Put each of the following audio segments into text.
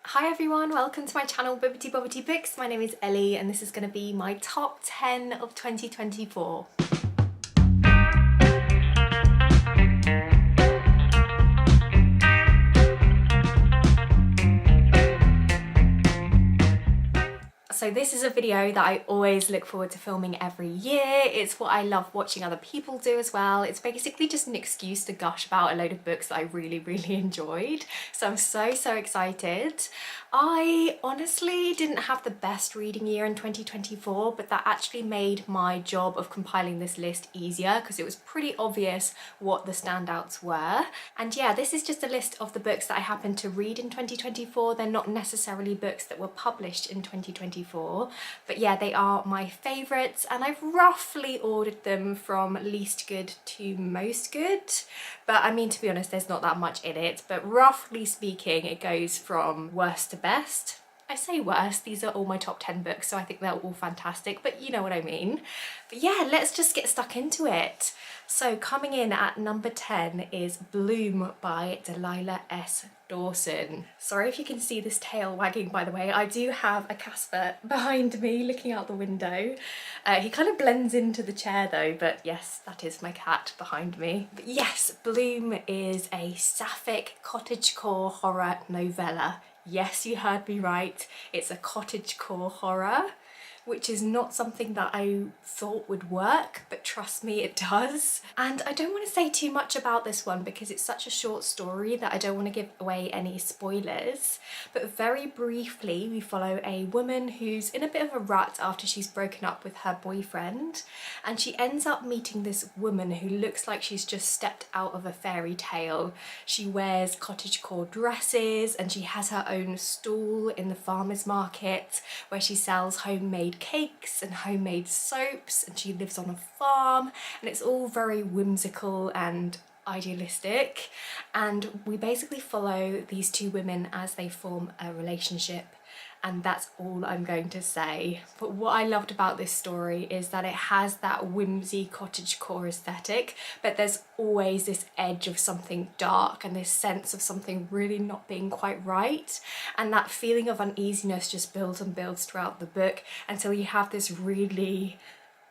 Hi everyone, welcome to my channel Bibbity Bobbity Books. My name is Ellie and this is going to be my top 10 of 2024. So this is a video that I always look forward to filming every year. It's what I love watching other people do as well. It's basically just an excuse to gush about a load of books that I really enjoyed. So I'm so excited. I honestly didn't have the best reading year in 2024, but that actually made my job of compiling this list easier because it was pretty obvious what the standouts were. And yeah, this is just a list of the books that I happened to read in 2024. They're not necessarily books that were published in 2024, but yeah, they are my favourites and I've roughly ordered them from least good to most good. But I mean, to be honest, there's not that much in it, but roughly speaking, it goes from worst to best. I say worst, these are all my top 10 books, so I think they're all fantastic, but you know what I mean. But yeah, let's just get stuck into it. So coming in at number 10 is Bloom by Delilah S. Dawson. Sorry if you can see this tail wagging, by the way. I do have a Casper behind me looking out the window. He kind of blends into the chair though, but yes, that is my cat behind me. But yes, Bloom is a sapphic cottagecore horror novella. Yes, you heard me right. It's a cottagecore horror, which is not something that I thought would work, but trust me, it does. And I don't want to say too much about this one because it's such a short story that I don't want to give away any spoilers. But very briefly, we follow a woman who's in a bit of a rut after she's broken up with her boyfriend, and she ends up meeting this woman who looks like she's just stepped out of a fairy tale. She wears cottagecore dresses and she has her own stall in the farmer's market where she sells homemade cakes and homemade soaps, and she lives on a farm, and it's all very whimsical and idealistic. And we basically follow these two women as they form a relationship, and that's all I'm going to say. But what I loved about this story is that it has that whimsy cottagecore aesthetic, but there's always this edge of something dark and this sense of something really not being quite right. And that feeling of uneasiness just builds and builds throughout the book until you have this really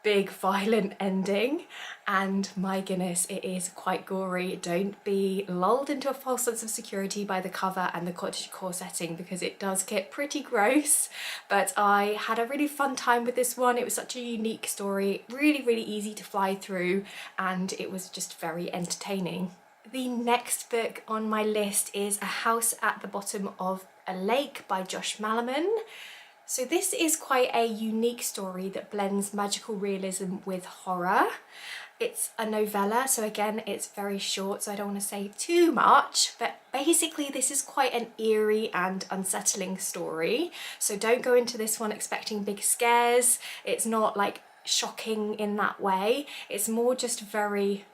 big violent ending, and my goodness, it is quite gory. Don't be lulled into a false sense of security by the cover and the cottagecore setting because it does get pretty gross. But I had a really fun time with this one. It was such a unique story, really easy to fly through, and it was just very entertaining. The next book on my list is A House at the Bottom of a Lake by Josh Malerman. So this is quite a unique story that blends magical realism with horror. It's a novella, so again, it's very short, so I don't want to say too much, but basically this is quite an eerie and unsettling story. So don't go into this one expecting big scares. It's not like shocking in that way. It's more just very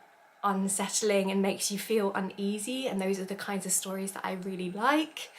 unsettling and makes you feel uneasy, and those are the kinds of stories that I really like.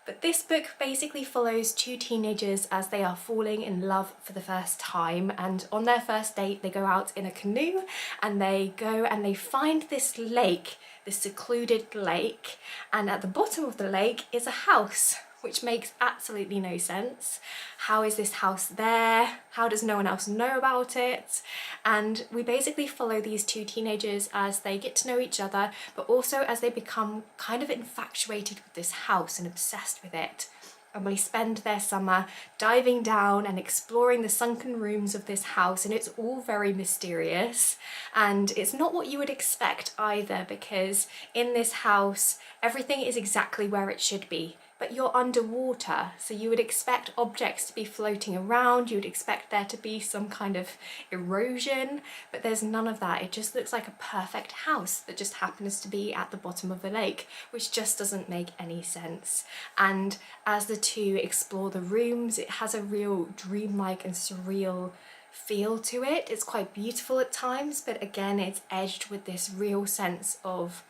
But this book basically follows two teenagers as they are falling in love for the first time, and on their first date they go out in a canoe and they go and they find this lake, this secluded lake, and at the bottom of the lake is a house, which makes absolutely no sense. How is this house there? How does no one else know about it? And we basically follow these two teenagers as they get to know each other, but also as they become kind of infatuated with this house and obsessed with it. And we spend their summer diving down and exploring the sunken rooms of this house, and it's all very mysterious. And it's not what you would expect either, because in this house everything is exactly where it should be. But you're underwater, so you would expect objects to be floating around, you would expect there to be some kind of erosion, but there's none of that. It just looks like a perfect house that just happens to be at the bottom of the lake, which just doesn't make any sense. And as the two explore the rooms, it has a real dreamlike and surreal feel to it. It's quite beautiful at times, but again, it's edged with this real sense of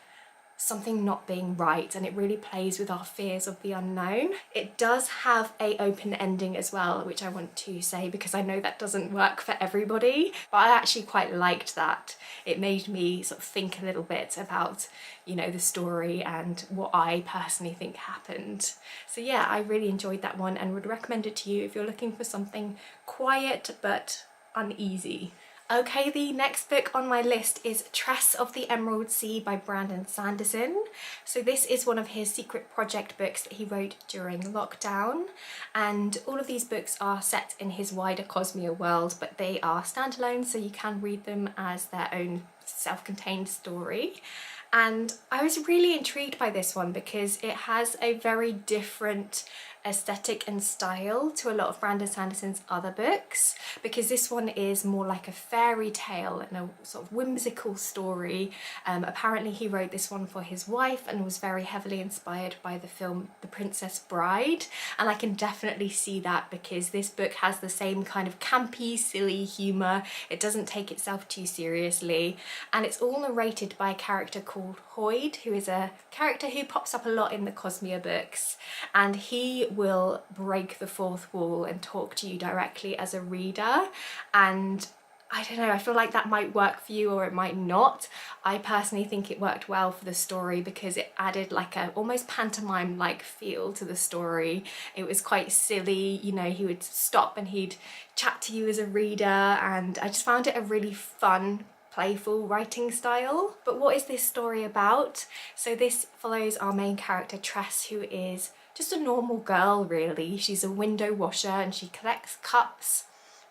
something not being right, and it really plays with our fears of the unknown. It does have a open ending as well, which I want to say because I know that doesn't work for everybody, but I actually quite liked that. It made me sort of think a little bit about, you know, the story and what I personally think happened. So yeah, I really enjoyed that one and would recommend it to you if you're looking for something quiet but uneasy. Okay, the next book on my list is Tress of the Emerald Sea by Brandon Sanderson. So this is one of his secret project books that he wrote during lockdown, and all of these books are set in his wider Cosmere world, but they are standalone, so you can read them as their own self-contained story. And I was really intrigued by this one because it has a very different aesthetic and style to a lot of Brandon Sanderson's other books, because this one is more like a fairy tale and a sort of whimsical story. Apparently he wrote this one for his wife and was very heavily inspired by the film The Princess Bride, and I can definitely see that because this book has the same kind of campy, silly humour. It doesn't take itself too seriously, and it's all narrated by a character called Hoyd, who is a character who pops up a lot in the Cosmere books, and he will break the fourth wall and talk to you directly as a reader. And I don't know, I feel like that might work for you or it might not. I personally think it worked well for the story because it added like a almost pantomime-like feel to the story. It was quite silly, you know, he would stop and he'd chat to you as a reader, and I just found it a really fun, playful writing style. But what is this story about? So this follows our main character Tress, who is just a normal girl really. She's a window washer and she collects cups,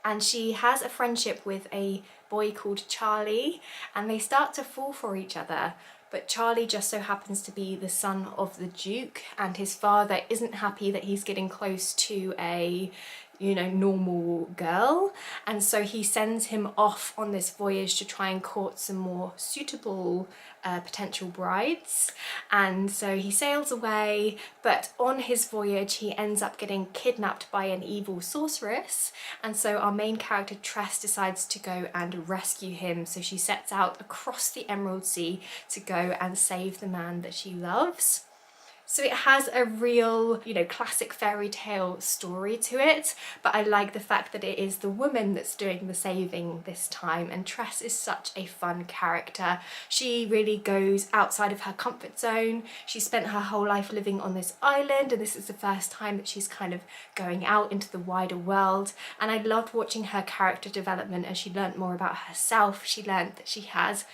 and she has a friendship with a boy called Charlie, and they start to fall for each other. But Charlie just so happens to be the son of the Duke, and his father isn't happy that he's getting close to a, you know, normal girl, and so he sends him off on this voyage to try and court some more suitable potential brides. And so he sails away, but on his voyage he ends up getting kidnapped by an evil sorceress, and so our main character Tress decides to go and rescue him. So she sets out across the Emerald Sea to go and save the man that she loves. So it has a real, you know, classic fairy tale story to it, but I like the fact that it is the woman that's doing the saving this time, and Tress is such a fun character. She really goes outside of her comfort zone. She spent her whole life living on this island, and this is the first time that she's kind of going out into the wider world, and I loved watching her character development as she learnt more about herself. She learnt that she has,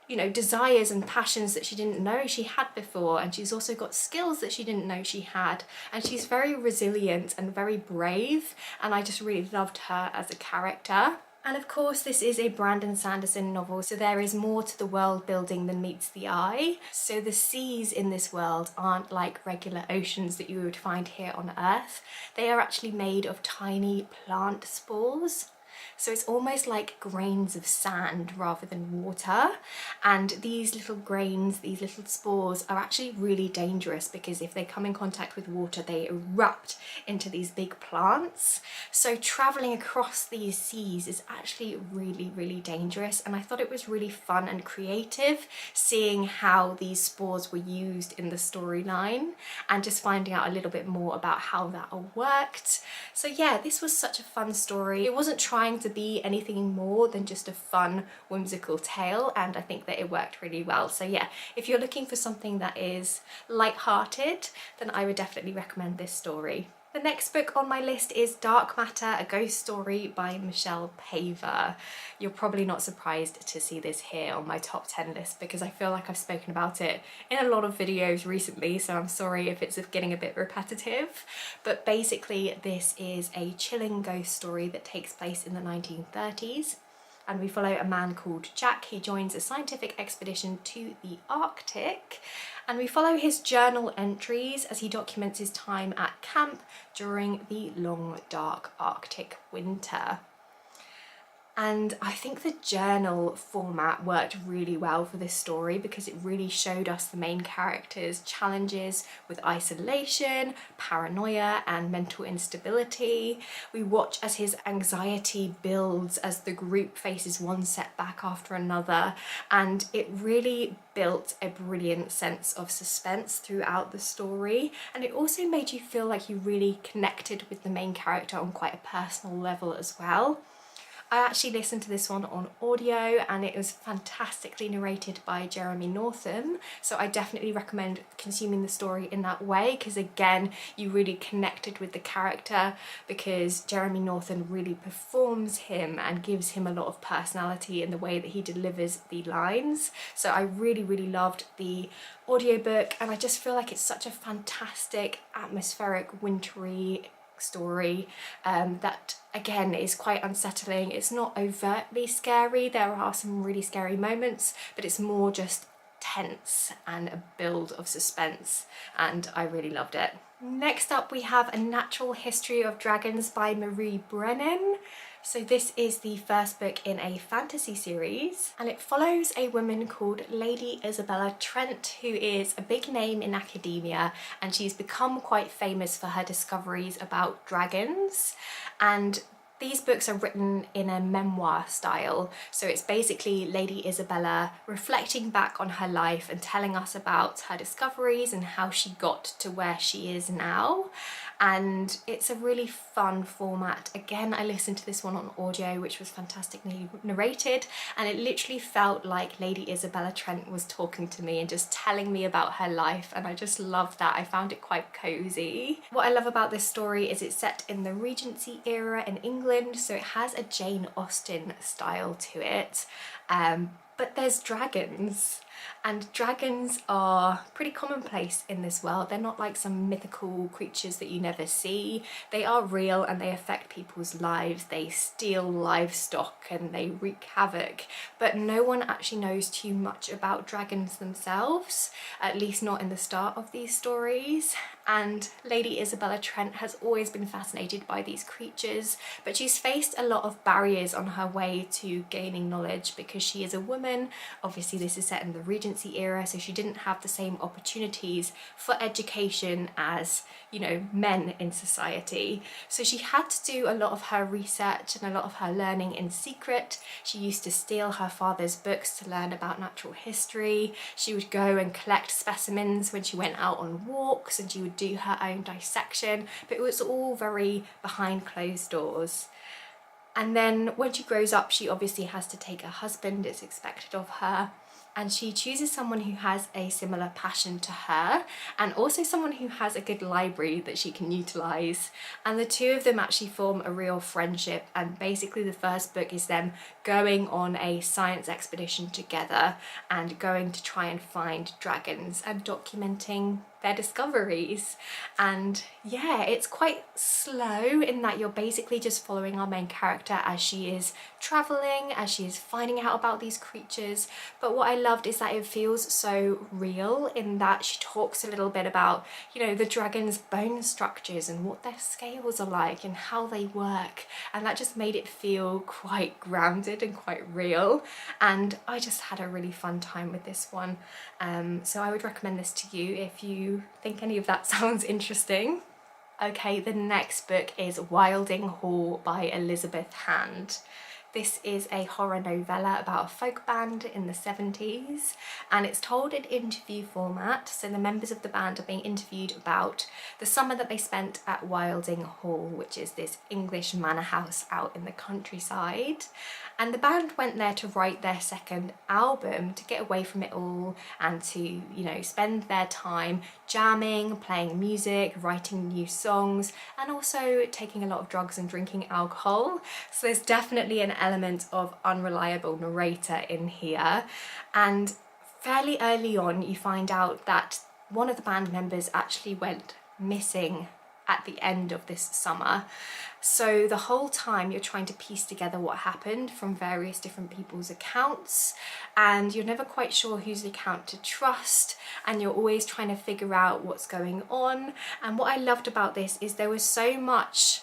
you know, desires and passions that she didn't know she had before, and she's also got skills that she didn't know she had, and she's very resilient and very brave, and I just really loved her as a character. And of course this is a Brandon Sanderson novel, so there is more to the world building than meets the eye. So the seas in this world aren't like regular oceans that you would find here on Earth. They are actually made of tiny plant spores. So it's almost like grains of sand rather than water, and these little grains, these little spores are actually really dangerous because if they come in contact with water they erupt into these big plants. So travelling across these seas is actually really, really dangerous, and I thought it was really fun and creative seeing how these spores were used in the storyline and just finding out a little bit more about how that all worked. So yeah, this was such a fun story. It wasn't trying to be anything more than just a fun, whimsical tale, and I think that it worked really well. So yeah, if you're looking for something that is light-hearted, then I would definitely recommend this story. The next book on my list is Dark Matter, a Ghost Story by Michelle Paver. You're probably not surprised to see this here on my top 10 list because I feel like I've spoken about it in a lot of videos recently, so I'm sorry if it's getting a bit repetitive. But basically this is a chilling ghost story that takes place in the 1930s. And we follow a man called Jack. He joins a scientific expedition to the Arctic, and we follow his journal entries as he documents his time at camp during the long, dark Arctic winter. And I think the journal format worked really well for this story because it really showed us the main character's challenges with isolation, paranoia, and mental instability. We watch as his anxiety builds as the group faces one setback after another, and it really built a brilliant sense of suspense throughout the story. And it also made you feel like you really connected with the main character on quite a personal level as well. I actually listened to this one on audio and it was fantastically narrated by Jeremy Northam, so I definitely recommend consuming the story in that way, because again you really connected with the character because Jeremy Northam really performs him and gives him a lot of personality in the way that he delivers the lines. So I really loved the audiobook, and I just feel like it's such a fantastic atmospheric wintry story that again is quite unsettling. It's not overtly scary, there are some really scary moments, but it's more just tense and a build of suspense, and I really loved it. Next up we have A Natural History of Dragons by Marie Brennan. So this is the first book in a fantasy series, and it follows a woman called Lady Isabella Trent, who is a big name in academia, and she's become quite famous for her discoveries about dragons. And these books are written in a memoir style, so it's basically Lady Isabella reflecting back on her life and telling us about her discoveries and how she got to where she is now. And it's a really fun format. Again, I listened to this one on audio, which was fantastically narrated, and it literally felt like Lady Isabella Trent was talking to me and just telling me about her life, and I just loved that. I found it quite cozy. What I love about this story is it's set in the Regency era in England, so it has a Jane Austen style to it, but there's dragons. And dragons are pretty commonplace in this world. They're not like some mythical creatures that you never see. They are real and they affect people's lives. They steal livestock and they wreak havoc, but no one actually knows too much about dragons themselves, at least not in the start of these stories. And Lady Isabella Trent has always been fascinated by these creatures, but she's faced a lot of barriers on her way to gaining knowledge because she is a woman. Obviously this is set in the Regency era, so she didn't have the same opportunities for education as, you know, men in society. So she had to do a lot of her research and a lot of her learning in secret. She used to steal her father's books to learn about natural history. She would go and collect specimens when she went out on walks, and she would do her own dissection, but it was all very behind closed doors. And then when she grows up, she obviously has to take a husband, it's expected of her, and she chooses someone who has a similar passion to her and also someone who has a good library that she can utilise. And the two of them actually form a real friendship, and basically the first book is them going on a science expedition together and going to try and find dragons and documenting their discoveries. And yeah, it's quite slow in that you're basically just following our main character as she is traveling, as she is finding out about these creatures. But what I loved is that it feels so real in that she talks a little bit about, you know, the dragon's bone structures and what their scales are like and how they work, and that just made it feel quite grounded and quite real. And I just had a really fun time with this one, so I would recommend this to you if you think any of that sounds interesting. Okay, the next book is Wilding Hall by Elizabeth Hand. This is a horror novella about a folk band in the 70s, and it's told in interview format. So the members of the band are being interviewed about the summer that they spent at Wilding Hall, which is this English manor house out in the countryside. And the band went there to write their second album, to get away from it all and to, you know, spend their time jamming, playing music, writing new songs, and also taking a lot of drugs and drinking alcohol. So there's definitely an element of unreliable narrator in here. And fairly early on you find out that one of the band members actually went missing at the end of this summer. So the whole time you're trying to piece together what happened from various different people's accounts, and you're never quite sure whose account to trust, and you're always trying to figure out what's going on. And what I loved about this is there was so much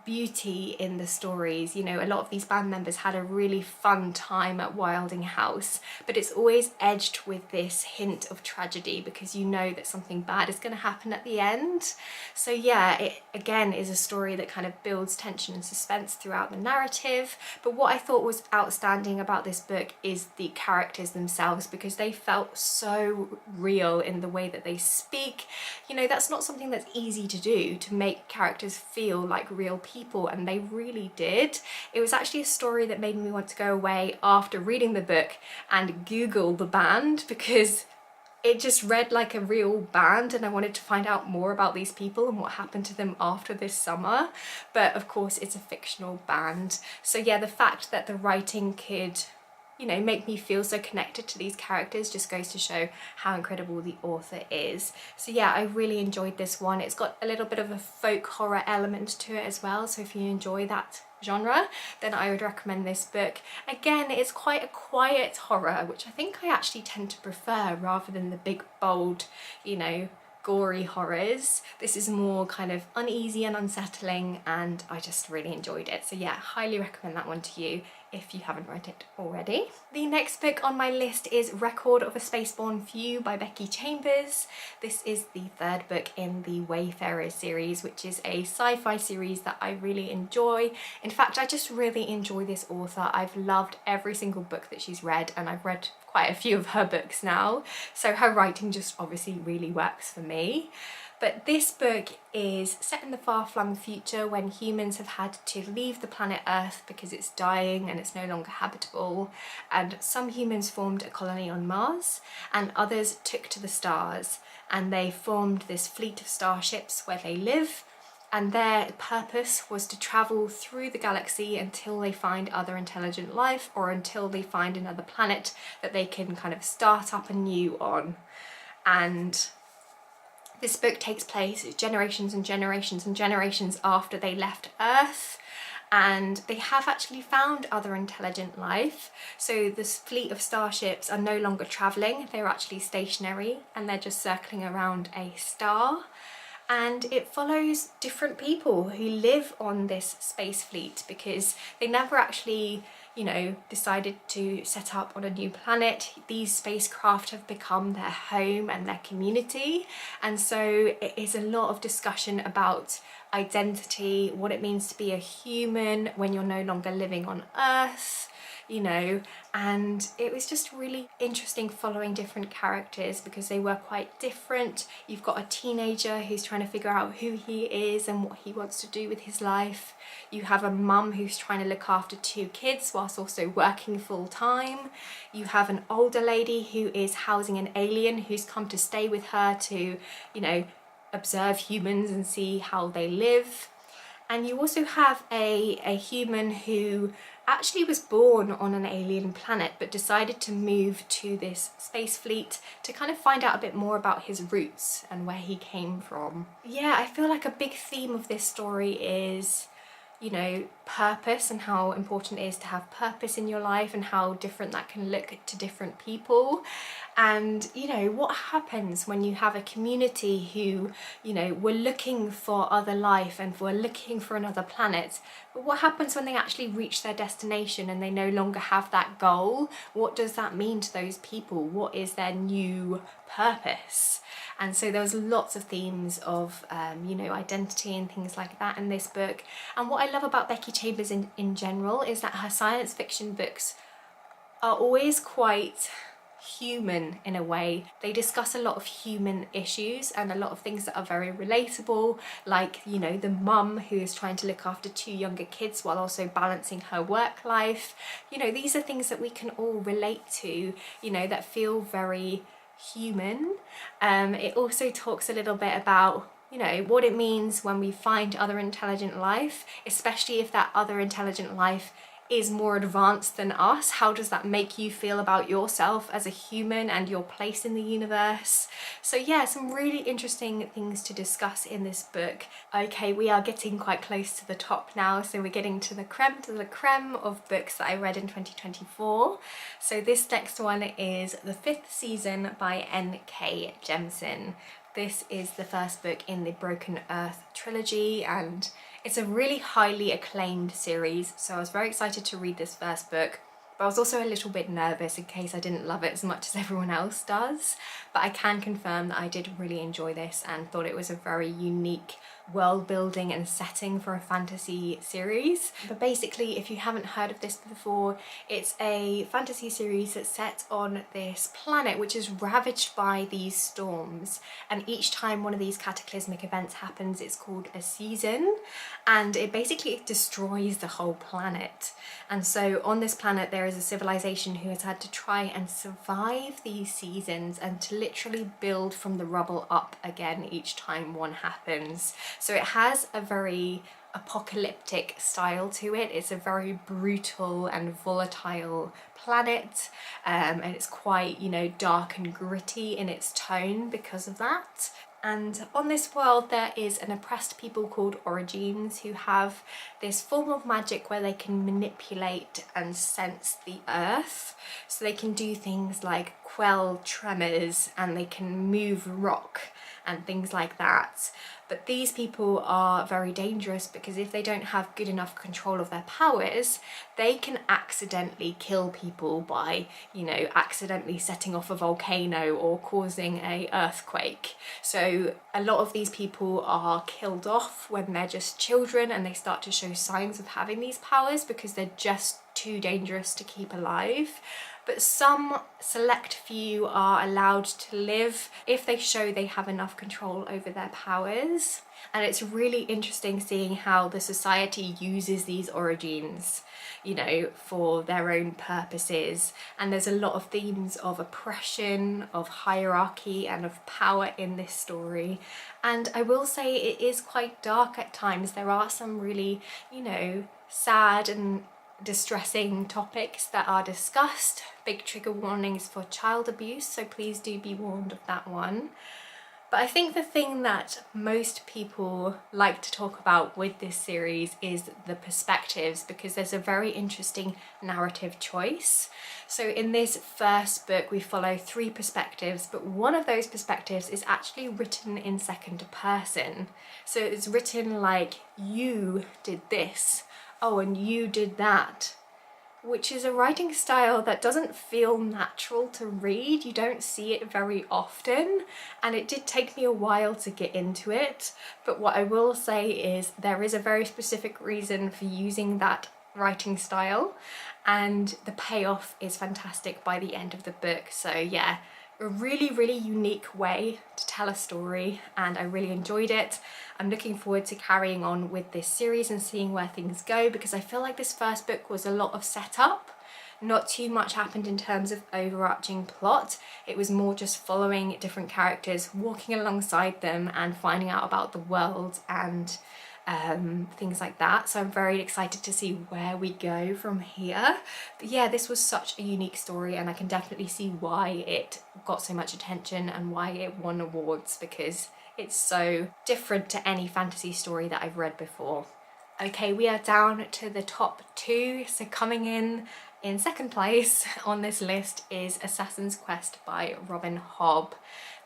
beauty in the stories. You know, a lot of these band members had a really fun time at Wilding House, but it's always edged with this hint of tragedy because you know that something bad is going to happen at the end. So yeah, it again is a story that kind of builds tension and suspense throughout the narrative. But what I thought was outstanding about this book is the characters themselves, because they felt so real in the way that they speak. You know, that's not something that's easy to do, to make characters feel like real people, and they really did. It was actually a story that made me want to go away after reading the book and Google the band, because it just read like a real band and I wanted to find out more about these people and what happened to them after this summer. But of course it's a fictional band. So yeah, the fact that the writing could, you know, make me feel so connected to these characters just goes to show how incredible the author is. So yeah, I really enjoyed this one. It's got a little bit of a folk horror element to it as well, so if you enjoy that genre, then I would recommend this book. Again, it's quite a quiet horror, which I think I actually tend to prefer rather than the big, bold, you know, gory horrors. This is more kind of uneasy and unsettling, and I just really enjoyed it. So yeah, highly recommend that one to you if you haven't read it already. The next book on my list is Record of a Spaceborn Few by Becky Chambers. This is the third book in the Wayfarers series, which is a sci-fi series that I really enjoy. In fact, I just really enjoy this author. I've loved every single book that she's read, and I've read quite a few of her books now, so her writing just obviously really works for me. But this book is set in the far-flung future when humans have had to leave the planet Earth because it's dying and it's no longer habitable, and some humans formed a colony on Mars and others took to the stars, and they formed this fleet of starships where they live, and their purpose was to travel through the galaxy until they find other intelligent life, or until they find another planet that they can kind of start up anew on. And this book takes place generations and generations and generations after they left Earth, and they have actually found other intelligent life. So this fleet of starships are no longer travelling, they're actually stationary and they're just circling around a star. And it follows different people who live on this space fleet because they never actually, you know, decided to set up on a new planet. These spacecraft have become their home and their community. And so it is a lot of discussion about identity, what it means to be a human when you're no longer living on Earth, you know, and it was just really interesting following different characters because they were quite different. You've got a teenager who's trying to figure out who he is and what he wants to do with his life. You have a mum who's trying to look after two kids whilst also working full time. You have an older lady who is housing an alien who's come to stay with her to, you know, observe humans and see how they live. And you also have a human who actually was born on an alien planet but decided to move to this space fleet to kind of find out a bit more about his roots and where he came from. Yeah, I feel like a big theme of this story is, you know, purpose and how important it is to have purpose in your life and how different that can look to different people. And, you know, what happens when you have a community who, you know, were looking for other life and were looking for another planet, but what happens when they actually reach their destination and they no longer have that goal? What does that mean to those people? What is their new purpose? And so there was lots of themes of, you know, identity and things like that in this book. And what I love about Becky Chambers in general is that her science fiction books are always quite human in a way. They discuss a lot of human issues and a lot of things that are very relatable, like, you know, the mum who is trying to look after two younger kids while also balancing her work life. You know, these are things that we can all relate to, you know, that feel very human. It also talks a little bit about, you know, what it means when we find other intelligent life, especially if that other intelligent life is more advanced than us. How does that make you feel about yourself as a human and your place in the universe? So yeah, some really interesting things to discuss in this book. Okay, we are getting quite close to the top now, so we're getting to the creme of books that I read in 2024. So this next one is The Fifth Season by N.K. Jemisin. This is the first book in the Broken Earth trilogy, and It's a really highly acclaimed series, so I was very excited to read this first book. But I was also a little bit nervous in case I didn't love it as much as everyone else does. But I can confirm that I did really enjoy this and thought it was a very unique world building and setting for a fantasy series. But basically, if you haven't heard of this before, it's a fantasy series that's set on this planet which is ravaged by these storms, and each time one of these cataclysmic events happens, it's called a season, and it basically destroys the whole planet. And so on this planet there is a civilization who has had to try and survive these seasons and to literally build from the rubble up again each time one happens. So it has a very apocalyptic style to it. It's a very brutal and volatile planet, and it's quite, you know, dark and gritty in its tone because of that. And on this world there is an oppressed people called Origines who have this form of magic where they can manipulate and sense the earth. So they can do things like quell tremors and they can move rock and things like that. But these people are very dangerous because if they don't have good enough control of their powers, they can accidentally kill people by, you know, accidentally setting off a volcano or causing an earthquake. So a lot of these people are killed off when they're just children and they start to show signs of having these powers because they're just too dangerous to keep alive. But some select few are allowed to live if they show they have enough control over their powers. And it's really interesting seeing how the society uses these Origines, you know, for their own purposes. And there's a lot of themes of oppression, of hierarchy and of power in this story. And I will say it is quite dark at times. There are some really, you know, sad and distressing topics that are discussed. Big trigger warnings for child abuse, so please do be warned of that one. But I think the thing that most people like to talk about with this series is the perspectives, because there's a very interesting narrative choice. So in this first book we follow 3 perspectives, but one of those perspectives is actually written in second person. So it's written like, you did this, oh, and you did that, which is a writing style that doesn't feel natural to read. You don't see it very often, and it did take me a while to get into it. But what I will say is there is a very specific reason for using that writing style, and the payoff is fantastic by the end of the book. So yeah, a really, really unique way to tell a story, and I really enjoyed it. I'm looking forward to carrying on with this series and seeing where things go, because I feel like this first book was a lot of setup. Not too much happened in terms of overarching plot. It was more just following different characters, walking alongside them and finding out about the world and things like that. So I'm very excited to see where we go from here. But yeah, this was such a unique story, and I can definitely see why it got so much attention and why it won awards, because it's so different to any fantasy story that I've read before. Okay, we are down to the top 2. So coming in second place on this list is Assassin's Quest by Robin Hobb.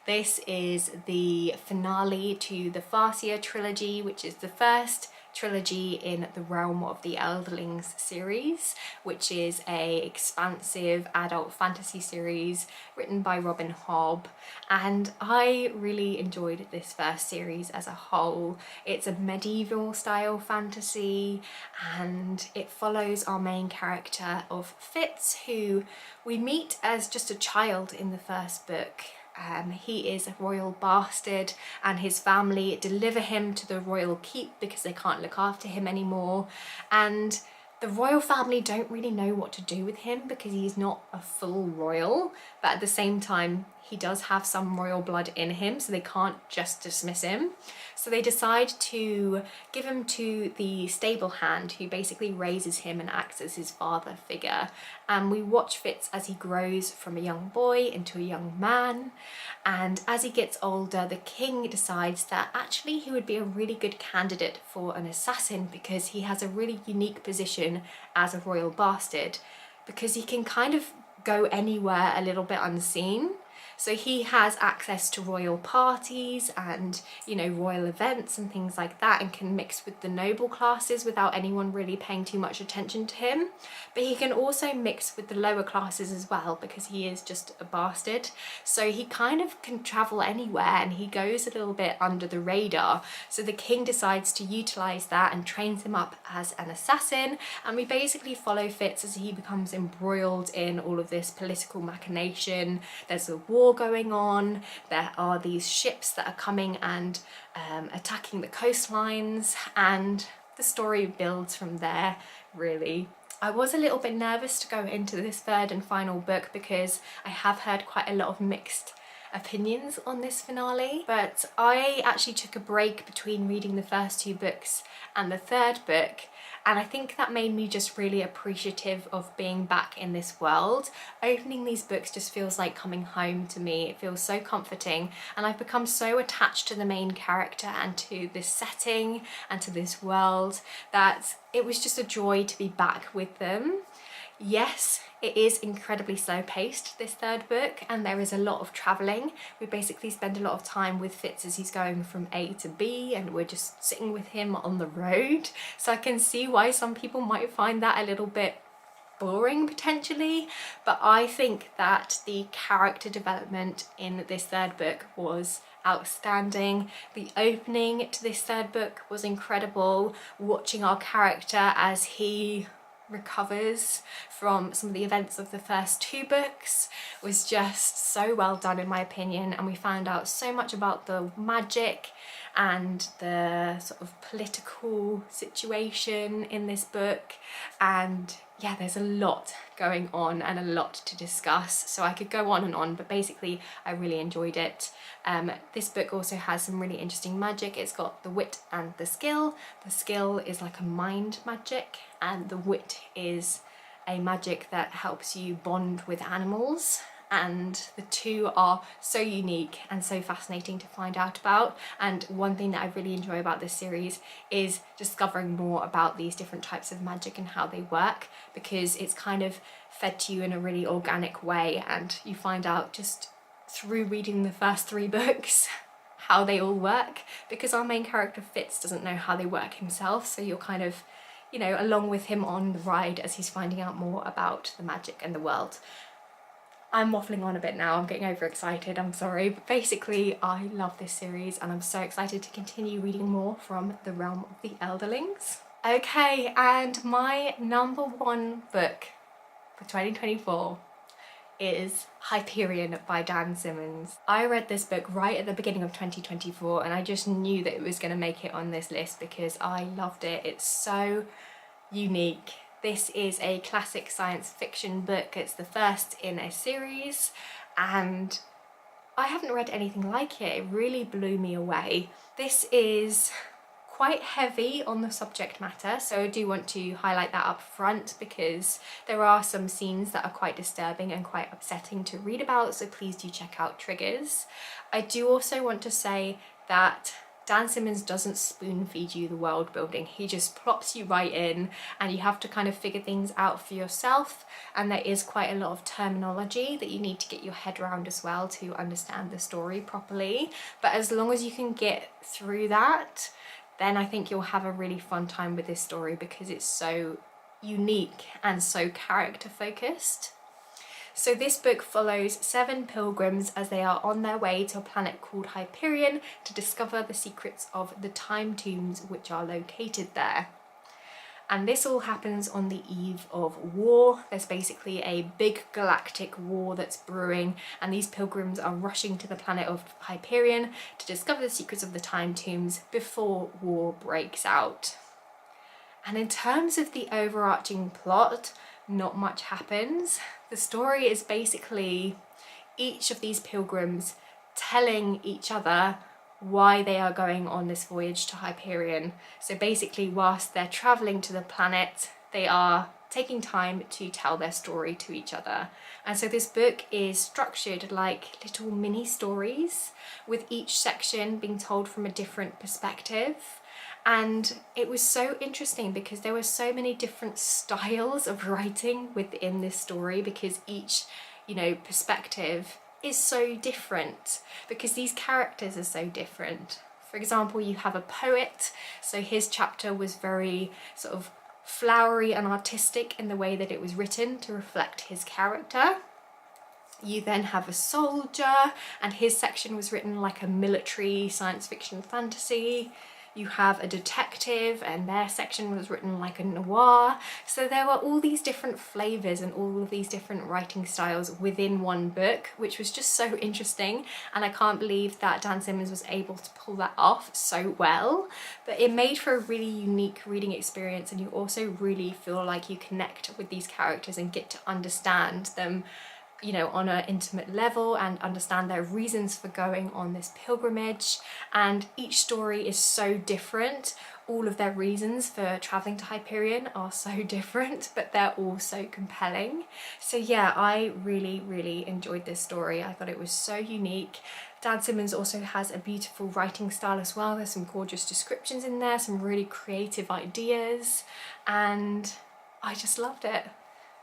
This is the finale to the Farseer trilogy, which is the first trilogy in the Realm of the Elderlings series, which is a expansive adult fantasy series written by Robin Hobb, and I really enjoyed this first series as a whole. It's a medieval style fantasy, and it follows our main character of Fitz, who we meet as just a child in the first book. He is a royal bastard, and his family deliver him to the royal keep because they can't look after him anymore, and the royal family don't really know what to do with him because he's not a full royal, but at the same time he does have some royal blood in him, so they can't just dismiss him. So they decide to give him to the stable hand, who basically raises him and acts as his father figure. And we watch Fitz as he grows from a young boy into a young man. And as he gets older, the king decides that actually he would be a really good candidate for an assassin, because he has a really unique position as a royal bastard, because he can kind of go anywhere a little bit unseen. So he has access to royal parties and, you know, royal events and things like that, and can mix with the noble classes without anyone really paying too much attention to him. But he can also mix with the lower classes as well, because he is just a bastard. So he kind of can travel anywhere, and he goes a little bit under the radar. So the king decides to utilize that and trains him up as an assassin, and we basically follow Fitz as he becomes embroiled in all of this political machination. There's a war going on, there are these ships that are coming and attacking the coastlines, and the story builds from there, really. I was a little bit nervous to go into this third and final book because I have heard quite a lot of mixed opinions on this finale, but I actually took a break between reading the first two books and the third book, and I think that made me just really appreciative of being back in this world. Opening these books just feels like coming home to me. It feels so comforting, and I've become so attached to the main character and to this setting and to this world that it was just a joy to be back with them. Yes, it is incredibly slow paced, this third book, and there is a lot of travelling. We basically spend a lot of time with Fitz as he's going from A to B, and we're just sitting with him on the road. So I can see why some people might find that a little bit boring potentially, but I think that the character development in this third book was outstanding. The opening to this third book was incredible. Watching our character as he recovers from some of the events of the first two books was just so well done, in my opinion, and we found out so much about the magic and the sort of political situation in this book. And yeah, there's a lot going on and a lot to discuss, so I could go on and on, but basically I really enjoyed it. This book also has some really interesting magic. It's got the wit and the skill. The skill is like a mind magic, and the wit is a magic that helps you bond with animals, and the two are so unique and so fascinating to find out about. And one thing that I really enjoy about this series is discovering more about these different types of magic and how they work, because it's kind of fed to you in a really organic way, and you find out just through reading the first three books how they all work, because our main character Fitz doesn't know how they work himself, so you're kind of, you know, along with him on the ride as he's finding out more about the magic and the world. I'm waffling on a bit now, I'm getting overexcited, I'm sorry, but basically I love this series and I'm so excited to continue reading more from the realm of the Elderlings. Okay, and my number one book for 2024 is Hyperion by Dan Simmons. I read this book right at the beginning of 2024, and I just knew that it was going to make it on this list because I loved it. It's so unique. This is a classic science fiction book. It's the first in a series, and I haven't read anything like it. It really blew me away. This is quite heavy on the subject matter, so I do want to highlight that up front because there are some scenes that are quite disturbing and quite upsetting to read about, so please do check out triggers. I do also want to say that Dan Simmons doesn't spoon feed you the world building. He just plops you right in and you have to kind of figure things out for yourself, and there is quite a lot of terminology that you need to get your head around as well to understand the story properly. But as long as you can get through that, then I think you'll have a really fun time with this story because it's so unique and so character focused. So this book follows 7 pilgrims as they are on their way to a planet called Hyperion to discover the secrets of the time tombs which are located there. And this all happens on the eve of war. There's basically a big galactic war that's brewing, and these pilgrims are rushing to the planet of Hyperion to discover the secrets of the time tombs before war breaks out. And in terms of the overarching plot, not much happens. The story is basically each of these pilgrims telling each other why they are going on this voyage to Hyperion. So basically, whilst they're travelling to the planet, they are taking time to tell their story to each other. And so this book is structured like little mini stories, with each section being told from a different perspective. And it was so interesting because there were so many different styles of writing within this story, because each, you know, perspective is so different because these characters are so different. For example, you have a poet, so his chapter was very sort of flowery and artistic in the way that it was written to reflect his character. You then have a soldier, and his section was written like a military science fiction fantasy. You have a detective, and their section was written like a noir. So there were all these different flavours and all of these different writing styles within one book, which was just so interesting. And I can't believe that Dan Simmons was able to pull that off so well. But it made for a really unique reading experience, and you also really feel like you connect with these characters and get to understand them, you know, on an intimate level, and understand their reasons for going on this pilgrimage. And each story is so different. All of their reasons for traveling to Hyperion are so different, but they're all so compelling. So yeah, I really enjoyed this story. I thought it was so unique. Dan Simmons also has a beautiful writing style as well. There's some gorgeous descriptions in there, some really creative ideas, and I just loved it.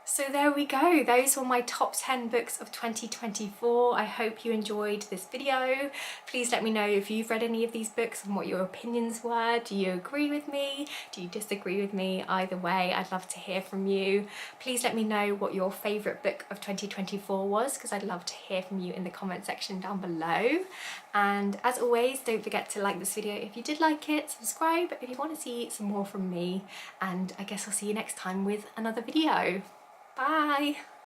So there we go, those were my top 10 books of 2024. I hope you enjoyed this video. Please let me know if you've read any of these books and what your opinions were. Do you agree with me? Do you disagree with me? Either way, I'd love to hear from you. Please let me know what your favourite book of 2024 was, because I'd love to hear from you in the comment section down below. And as always, don't forget to like this video if you did like it, subscribe if you want to see some more from me, and I guess I'll see you next time with another video. Bye!